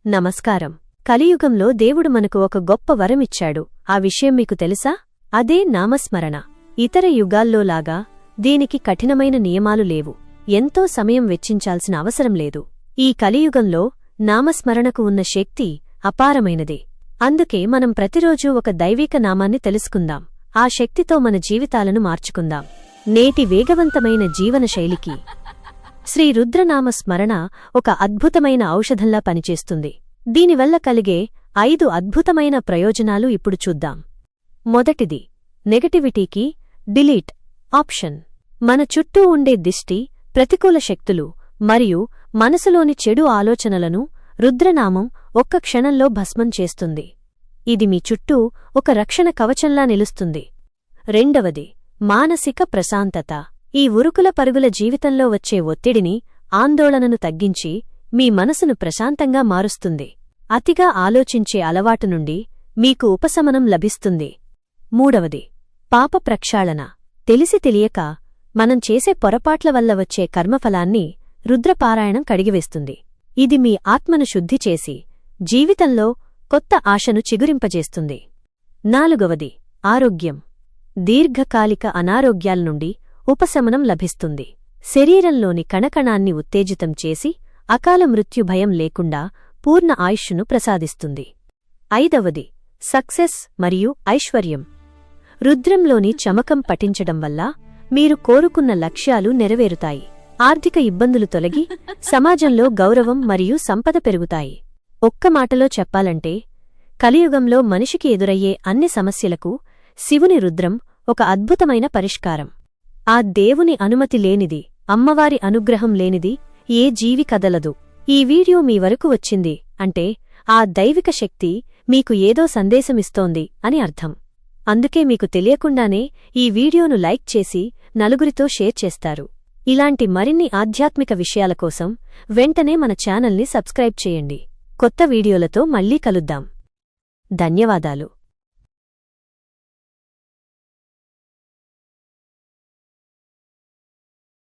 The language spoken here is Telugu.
నమస్కారం. కలియుగంలో దేవుడు మనకు ఒక గొప్ప వరమిచ్చాడు. ఆ విషయం మీకు తెలుసా? అదే నామస్మరణ. ఇతర యుగాల్లోలాగా దీనికి కఠినమైన నియమాలు లేవు. ఎంతో సమయం వెచ్చించాల్సిన అవసరం లేదు. ఈ కలియుగంలో నామస్మరణకు ఉన్న శక్తి అపారమైనదే. అందుకే మనం ప్రతిరోజూ ఒక దైవిక నామాన్ని తెలుసుకుందాం. ఆ శక్తితో మన జీవితాలను మార్చుకుందాం. నేటి వేగవంతమైన జీవనశైలికి శ్రీ రుద్రనామ స్మరణ ఒక అద్భుతమైన ఔషధంలా పనిచేస్తుంది. దీనివల్ల కలిగే 5 అద్భుతమైన ప్రయోజనాలు ఇప్పుడు చూద్దాం. మొదటిది, నెగటివిటీకి డిలీట్ ఆప్షన్. మన చుట్టూ ఉండే దిష్టి, ప్రతికూల శక్తులు మరియు మనసులోని చెడు ఆలోచనలను రుద్రనామం ఒక్క క్షణంలో భస్మం చేస్తుంది. ఇది మీ చుట్టూ ఒక రక్షణ కవచంలా నిలుస్తుంది. రెండవది, మానసిక ప్రశాంతత. ఈ ఉరుకుల పరుగుల జీవితంలో వచ్చే ఒత్తిడిని, ఆందోళనను తగ్గించి మీ మనసును ప్రశాంతంగా మారుస్తుంది. అతిగా ఆలోచించే అలవాటు నుండి మీకు ఉపశమనం లభిస్తుంది. మూడవది, పాప ప్రక్షాళన. తెలిసి తెలియక మనం చేసే పొరపాట్ల వల్ల వచ్చే కర్మఫలాన్ని రుద్రపారాయణం కడిగివేస్తుంది. ఇది మీ ఆత్మను శుద్ధి చేసి జీవితంలో కొత్త ఆశను చిగురింపజేస్తుంది. నాలుగవది, ఆరోగ్యం. దీర్ఘకాలిక అనారోగ్యాల నుండి ఉపశమనం లభిస్తుంది. శరీరంలోని కణకణాన్ని ఉత్తేజితం చేసి అకాల మృత్యు భయం లేకుండా పూర్ణ ఆయుష్ను ప్రసాదిస్తుంది. ఐదవది, సక్సెస్ మరియు ఐశ్వర్యం. రుద్రంలోని చమకం పఠించడం వల్ల మీరు కోరుకున్న లక్ష్యాలు నెరవేరుతాయి. ఆర్థిక ఇబ్బందులు తొలగి సమాజంలో గౌరవం మరియు సంపద పెరుగుతాయి. ఒక్క మాటలో చెప్పాలంటే, కలియుగంలో మనిషికి ఎదురయ్యే అన్ని సమస్యలకు శివుని రుద్రం ఒక అద్భుతమైన పరిష్కారం. ఆ దేవుని అనుమతి లేనిది, అమ్మవారి అనుగ్రహం లేనిది ఏ జీవి కదలదు. ఈ వీడియో మీ వరకు వచ్చింది అంటే ఆ దైవిక శక్తి మీకు ఏదో సందేశమిస్తోంది అని అర్థం. అందుకే మీకు తెలియకుండానే ఈ వీడియోను లైక్ చేసి నలుగురితో షేర్ చేస్తారు. ఇలాంటి మరిన్ని ఆధ్యాత్మిక విషయాల కోసం వెంటనే మన ఛానల్ని సబ్స్క్రైబ్ చేయండి. కొత్త వీడియోలతో మళ్ళీ కలుద్దాం. ధన్యవాదాలు.